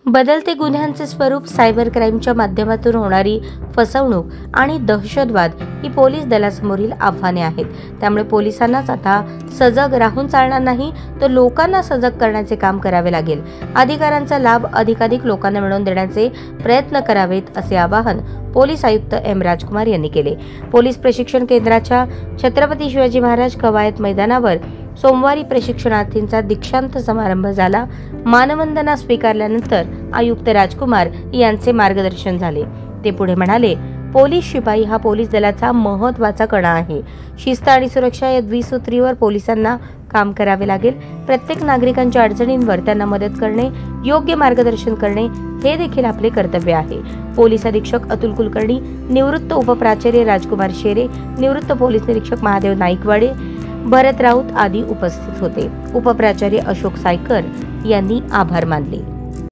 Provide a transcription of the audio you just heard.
बदलते गुन्ह्यांचे स्वरूप, सायबर क्राईमच्या माध्यमातून होणारी फसवणूक आणि दहशतवाद ही पोलीस दलासमोरील आव्हाने आहेत. त्यामुळे पोलिसांनाच आता सजग राहून चालणार नाही, तर लोकांना सजग करण्याचे काम करावे लागेल. अधिकारांचा लाभ अधिकाधिक लोकांना मिळवून देण्याचे प्रयत्न करावेत, असे आवाहन पोलीस आयुक्त एम. राजकुमार यांनी केले. पोलीस प्रशिक्षण केंद्राच्या छत्रपती शिवाजी महाराज कवायत मैदानावर सोमवारी प्रशिक्षणार्थींचा दीक्षांत समारंभ झाला. मानवंदना स्वीकारल्यानंतर आयुक्त राजकुमार यांचे मार्गदर्शन झाले. ते पुढे म्हणाले, पोलीस शिपाई हा पोलीस दलाचा महत्त्वाचा कणा आहे. शिस्त आणि सुरक्षा या द्विसूत्रीवर पोलिसांना काम करावे लागेल. प्रत्येक नागरिकांच्या अडचणींवर त्यांना मदत करणे, योग्य मार्गदर्शन करणे हे देखील आपले कर्तव्य आहे. पोलीस अधीक्षक अतुल कुलकर्णी, निवृत्त उपप्राचार्य राजकुमार शेरे, निवृत्त पोलीस निरीक्षक महादेव नाईकवाडे, भरत राऊत आदी उपस्थित होते. उपप्राचार्य अशोक सायकर यांनी आभार मानले.